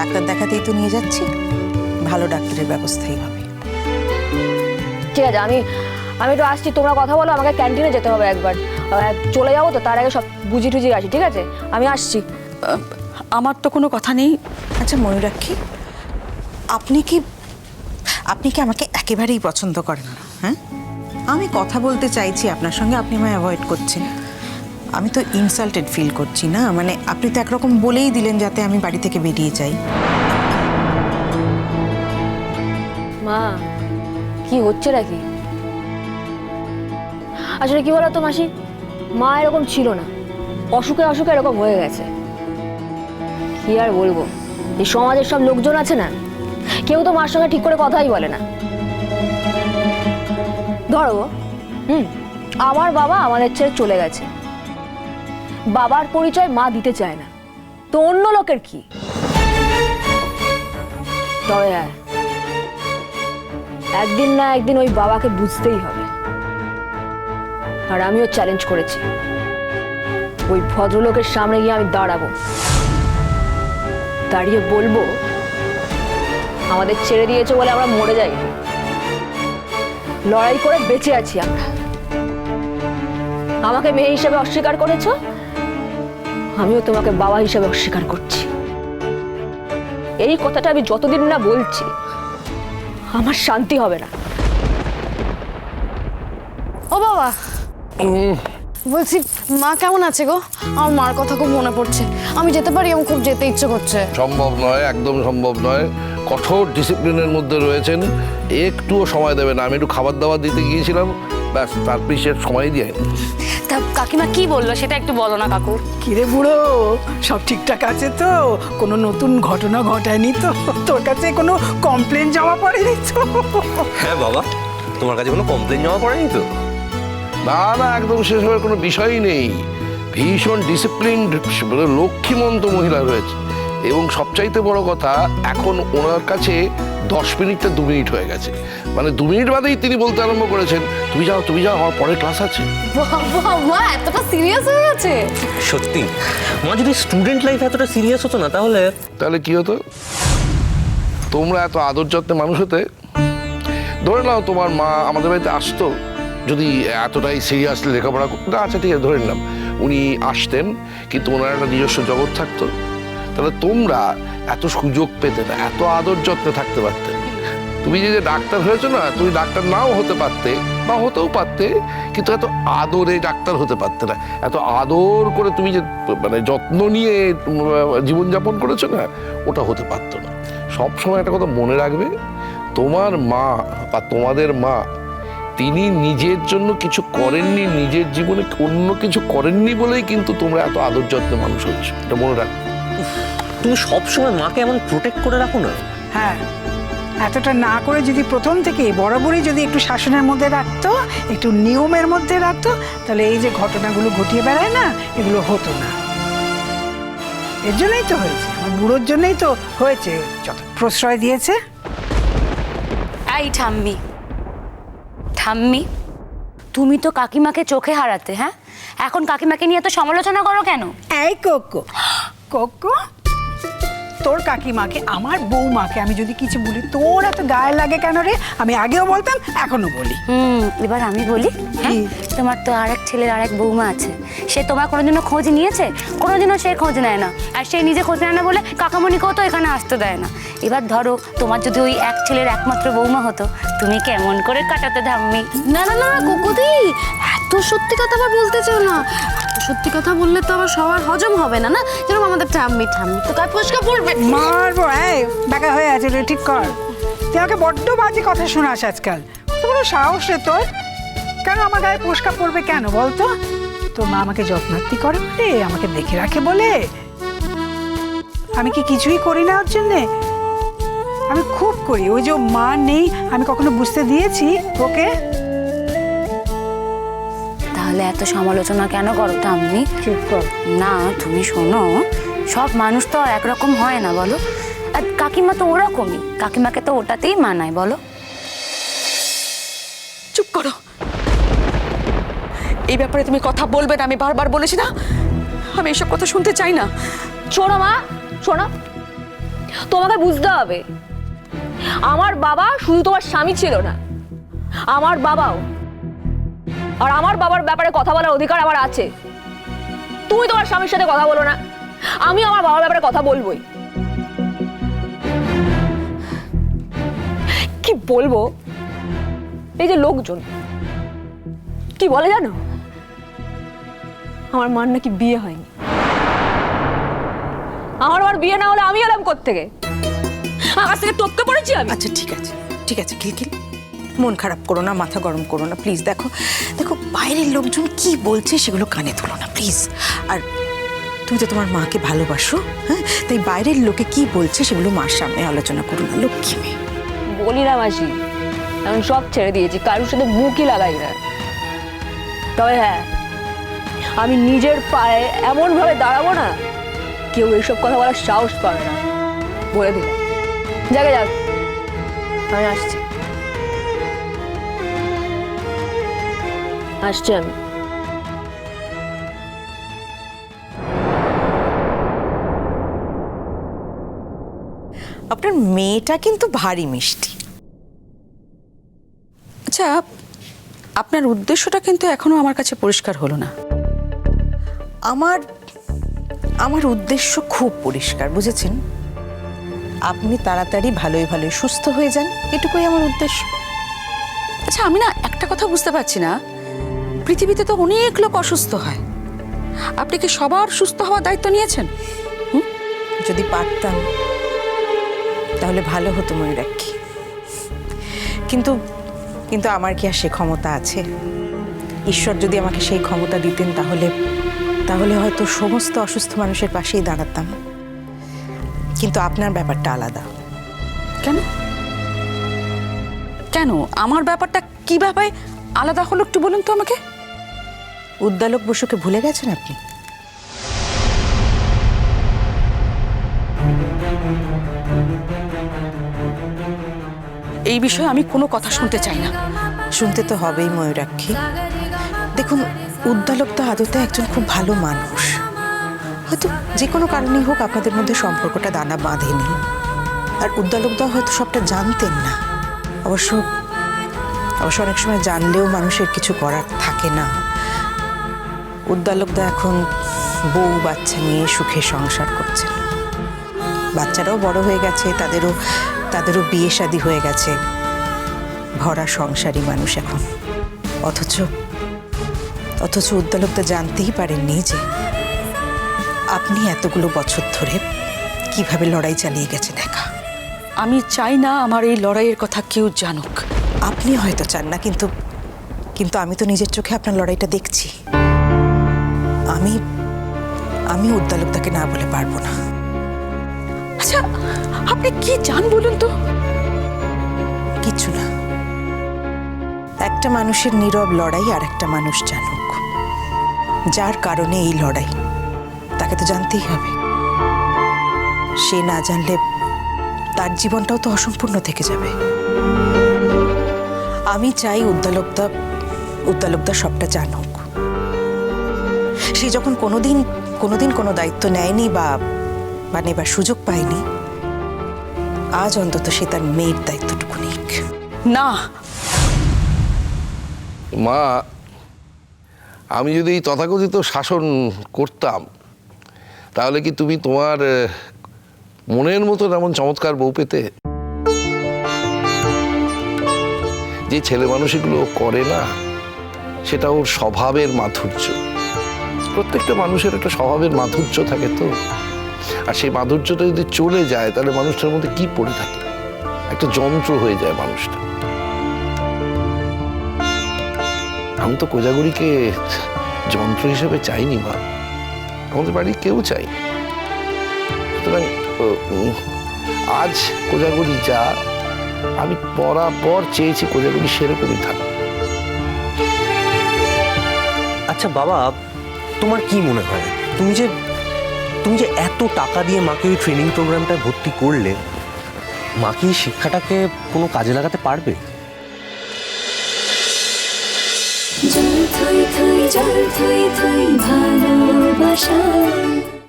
Doctor দেখাতেই তো নিয়ে যাচ্ছি, ভালো ডাক্তারের ব্যবস্থাই হবে। ঠিক আছে, আমি একটু আসছি, তোমরা কথা বলো, আমাকে ক্যান্টিনে যেতে হবে একবার, চলে যাবো তো, তার আগে সব বুঝি টুজি আসি, ঠিক আছে? আমি আসছি। আমার তো কোনো কথা নেই। আচ্ছা ময়ূরাক্ষী, আপনি কি আমাকে একেবারেই পছন্দ করেন না? হ্যাঁ, আমি কথা বলতে চাইছি আপনার সঙ্গে, আপনি আমায় অ্যাভয়েড করছেন। আমি তো ইনসাল্টেড ফিল করছি না, মানে আপনি তো একরকম বলেই দিলেন যাতে আমি বাড়ি থেকে বেরিয়ে যাই। মা, কি হচ্ছে নাকি? আসলে কি বলতো মাসি, মা এরকম ছিল না, অসুখে অসুখে এরকম হয়ে গেছে। কি আর বলবো, এই সমাজের সব লোকজন আছে না, কেউ তো মার সঙ্গে ঠিক করে কথাই বলে না। ধরো আমার বাবা আমাদের ছেড়ে চলে গেছে, বাবার পরিচয় মা দিতে চায় না, তো অন্য লোকের কি? তবে হ্যাঁ, একদিন না একদিন ওই বাবাকে বুঝতেই হবে। আর আমিও চ্যালেঞ্জ করেছি, ওই ভদ্রলোকের সামনে গিয়ে আমি দাঁড়াবো, দাঁড়িয়ে বলবো আমাদের ছেড়ে দিয়েছে বলে আমরা মরে যাই, লড়াই করে বেঁচে আছি আমরা। আমাকে মেয়ে হিসেবে অস্বীকার করেছো, আমিও তোমাকে বাবা হিসেবে অস্বীকার করছি। এই কথাটা আমি যতদিন না বলছি, আমার শান্তি হবে না। ও বাবা, বলছি মা কেমন আছে গো? আমার মার কথা খুব মনে পড়ছে, আমি যেতে পারি? আমার খুব যেতে ইচ্ছে করছে। সম্ভব নয়, একদম সম্ভব নয়। কঠোর ডিসিপ্লিনের মধ্যে রয়েছেন, একটুও সময় দেবে না। আমি একটু খাবার দাবার দিতে গিয়েছিলাম, ব্যাস, তারপরে সে সময় দিয়ে। তা কাকিমা কি বললো সেটা একটু বলো না কাকু। কিরে বুড়ো, সব ঠিকঠাক আছে তো? কোনো নতুন ঘটনা ঘটায়নি তো? তোর কাছে কোনো কমপ্লেন জমা পড়েনি তো? হ্যাঁ বাবা, তোমার কাছে কোনো কমপ্লেন জমা পড়েনি তো? না না, একদম সেসবের কোনো বিষয়ই নেই। ভীষণ ডিসিপ্লিনড, লক্ষ্মীমন্ত মহিলা রয়েছে। এবং সবচাইতে বড় কথা, এখন ওনার কাছে 10 মিনিটটা 2 মিনিট হয়ে গেছে। মানে 2 মিনিট বাদেই তিনি বলতে আরম্ভ করেছেন, তুমি যাও, আমার পরে ক্লাস আছে। বাবা, মা এতটা সিরিয়াস হয়ে গেছে? সত্যি মা, যদি স্টুডেন্ট লাইফ এতটা সিরিয়াস হতো না তাহলে কি হতো? তোমরা এত আদর যত্নে মানুষ হতে। ধরে নাও তোমার মা আমাদের বাড়িতে আসতো, যদি এতটাই সিরিয়াসলি লেখাপড়া করতো, আচ্ছা ঠিক আছে ধরে নিলাম, উনি আসতেন, কিন্তু ওনার একটা নিজস্ব জগৎ থাকতো, তাহলে তোমরা এত সুযোগ পেতে না, এত আদর যত্নে থাকতে পারতে। তুমি যে ডাক্তার হয়েছো না, তুমি ডাক্তার নাও হতে পারতে বা হতেও পারতে, কিন্তু এত আদরে ডাক্তার হতে পারতে না। এত আদর করে তুমি যে মানে যত্ন নিয়ে জীবনযাপন করেছো না, ওটা হতে পারতো না। সবসময় একটা কথা মনে রাখবে, তোমার মা বা তোমাদের মা, তিনি নিজের জন্য কিছু করেননি, নিজের জীবনে অন্য কিছু করেননি বলেই কিন্তু তোমরা এত আদর যত্নে মানুষ হচ্ছ, এটা মনে রাখবে। তুমি সবসময় মাকে এমন প্রোটেক্ট করে রাখো না? হ্যাঁ, এতটা না করে যদি প্রথম থেকে বরাবরই যদি একটু শাসনের মধ্যে রাখতো, একটু নিয়মের মধ্যে রাখতো, তাহলে এই যে ঘটনাগুলো ঘটিয়ে বেড়ায় না, এগুলো হতো না। এর জন্যই তো হয়েছে, আমার বুড়োর জন্যই তো হয়েছে, যত প্রশ্রয় দিয়েছে। এই ঠাম্মি, ঠাম্মি, তুমি তো কাকিমাকে চোখে হারাতে, হ্যাঁ? এখন কাকিমাকে নিয়ে তো সমালোচনা করো কেন? এই কোকো, কোকো, তোর কাকিমাকে, আমার বৌমাকে আমি যদি কিছু বলি, তোর এত গায়ে লাগে কেন রে? আমি আগেও বলতাম, এখনো বলি। এবার আমি বলি, হ্যাঁ, তোমার তো আরেক ছেলের আরেক বৌমা আছে, সে তোমার কোনোদিনও খোঁজ নিয়েছে? কোনোদিনও সে খোঁজ নেয় না, আর সে নিজে খোঁজ নেয় না বলে কাকামণিকেও তো এখানে আসতে দেয় না। এবার ধরো তোমার যদি ওই এক ছেলের একমাত্র বৌমা হতো, তুমি কেমন করে কাটাতে ধাম্মি? না না না কোকোদি, এত সত্যি কথা আবার বলতে চাও না। এত সত্যি কথা বললে তো আবার সবার হজম হবে না, না? যেরকম আমাদের ঠাম্মি, ঠাম্মি তো গায়ে ফসকা পড়বে। মারবো, এই বাঁকা হয়ে আছে, ঠিক কর। তুই আমাকে বড্ড বাজে কথা শোনাস আজকাল। কত বড় সাহস রে তোর! কেন আমার গায়ে ফসকা পড়বে কেন বলতো? তোর মা আমাকে যত্নার্থী করে বলে, আমাকে দেখে রাখে বলে? আমি কি কিছুই করি না ওর জন্যে? আমি খুব করি। ওই যে মা নেই, আমি কখনো বুঝতে দিয়েছি ওকে? তাহলে এত সমালোচনা কেন করো ঠাম্মি? চুপ কর। না তুমি শোনো, সব মানুষ তো আর একরকম হয় না বলো। আর কাকিমা তো ওরকমই, কাকিমাকে তো ওটাতেই মানায় বলো। চুপ করো, এই ব্যাপারে তুমি কথা বলবে না, আমি বারবার বলেছি না, আমি এসব কথা শুনতে চাই না। শোনো মা, শোনো, তোমাকে বুঝতে হবে, আমার বাবা শুধু তোমার স্বামী ছিল না, আমার বাবাও। আর আমার বাবার ব্যাপারে কথা বলার অধিকার আমার আছে। তুমি তোমার স্বামীর সাথে কথা বলো না, আমি আমার বাবার ব্যাপারে কথা বলবোই। কি বলবো, এই যে লোকজন কি বলে জানো, আমার মার নাকি বিয়ে হয়নি। আমার মার বিয়ে না হলে আমি এলাম কোত্থেকে? আকাশ থেকে টপকে পড়েছি আমি। আচ্ছা ঠিক আছে, ঠিক আছে, খিলখিল মন খারাপ করো না, মাথা গরম করো না প্লিজ। দেখো দেখো বাইরের লোকজন কি বলছে সেগুলো কানে তোলো না প্লিজ। আর তুমি তো তোমার মাকে ভালোবাসো, হ্যাঁ, তাই বাইরের লোকে কি বলছে সেগুলো মার সামনে আলোচনা করো না, লক্ষ্মী মেয়ে। বলি না মাসি, এখন সব ছেড়ে দিয়েছি, কারোর সাথে মুখই লাগাই না। তবে হ্যাঁ, আমি নিজের পায়ে এমন ভাবে দাঁড়াবো না কেউ এইসব কথা বলার সাহস পাবে না, বলে দিলাম। যাকে যাক, আমি আসছি, আসছি আমি। আপনার মেয়েটা কিন্তু ভারী মিষ্টি। আচ্ছা, আপনার উদ্দেশ্যটা কিন্তু এখনো আমার কাছে পরিষ্কার হলো না। আমার উদ্দেশ্য খুব পরিষ্কার, বুঝেছেন? আপনি তাড়াতাড়ি ভালোই ভালোই সুস্থ হয়ে যান, এটুকুই আমার উদ্দেশ্য। আচ্ছা, আমি না একটা কথা বুঝতে পারছি না, পৃথিবীতে তো অনেক লোক অসুস্থ হয়, আপনি কি সবার সুস্থ হওয়ার দায়িত্ব নিয়েছেন? যদি পারতাম তাহলে ভালো হতো ময়ূরাক্ষী, কিন্তু কিন্তু আমার কি আর সে ক্ষমতা আছে? ঈশ্বর যদি আমাকে সেই ক্ষমতা দিতেন তাহলে হয়তো সমস্ত অসুস্থ মানুষের পাশেই দাঁড়াতাম। কিন্তু আপনার ব্যাপারটা আলাদা। কেন কেন আমার ব্যাপারটা কিভাবে আলাদা হলো একটু বলুন তো আমাকে। উদ্দালক বসুকে ভুলে গেছেন আপনি? এই বিষয়ে আমি কোনো কথা শুনতে চাই না। শুনতে তো হবেই ময়ূরাক্ষী। দেখুন, উদ্দালক তো আদতে একজন খুব ভালো মানুষ, হয়তো যে কোনো কারণেই হোক আপনাদের মধ্যে সম্পর্কটা দানা বাঁধেনি। আর উদ্দালকদা হয়তো সবটা জানতেন না। অবশ্য অনেক সময় জানলেও মানুষের কিছু করার থাকে না। উদ্দালকদা এখন বউ বাচ্চা নিয়ে সুখে সংসার করছেন, বাচ্চারাও বড় হয়ে গেছে, তাদেরও বিয়ে শাদী হয়ে গেছে, ভরা সংসারী মানুষ এখন। অথচ উদ্দালকদা জানতেই পারেননি যে আপনি এতগুলো বছর ধরে কিভাবে লড়াই চালিয়ে গেছেন একা। আমি চাই না আমার এই লড়াইয়ের কথা কেউ জানুক। আপনি হয়তো চান না, কিন্তু আমি তো নিজের চোখে আপনার লড়াইটা দেখছি। আমি উদ্দালকদাকে না বলে পারবো না। আচ্ছা, আপনি কি চান বলুন তো? কিছু না, একটা মানুষের নীরব লড়াই আর একটা মানুষ জানুক। যার কারণে এই লড়াই তাকে তো জানতেই হবে। সে না জানলে তার জীবনটাও তো অসম্পূর্ণ থেকে যাবে। আমি চাই উদ্দালকদা সবটা জানুক। সে যখন কোনোদিন কোনো দায়িত্ব নেয়নি বা নেবার সুযোগ পায়নি, আজ অন্তত সে তার মেয়ের দায়িত্বটুকু নিক। না, মা, আমি যদি এই তথাকথিত শাসন করতাম তাহলে কি তুমি তোমার মনের মতো এমন চমৎকার বউ পেতে? যে ছেলে মানুষ এগুলো করে না, সেটা ওর স্বভাবের মাধুর্য। প্রত্যেকটা মানুষের একটা স্বভাবের মাধুর্য থাকে তো, আর সেই মাধুর্যটা যদি চলে যায় তাহলে মানুষটার মধ্যে কি পড়ে থাকে? একটা যন্ত্র হয়ে যায় মানুষটা। আমি তো কোজাগরীকে যন্ত্র হিসেবে চাইনি মা, আমাদের বাড়ির কেউ চাই। সুতরাং আজ কোজাগরী যা, আমি পরাপর চেয়েছি কোজাগরী সেরকমই থাক। আচ্ছা বাবা, তোমার কি মনে হয় তুমি যে এত টাকা দিয়ে মাকে ওই ট্রেনিং প্রোগ্রামটায় ভর্তি করলে, মা কি শিক্ষাটাকে কোনো কাজে লাগাতে পারবে? জল থই থই জল থই থই ভালোবাসা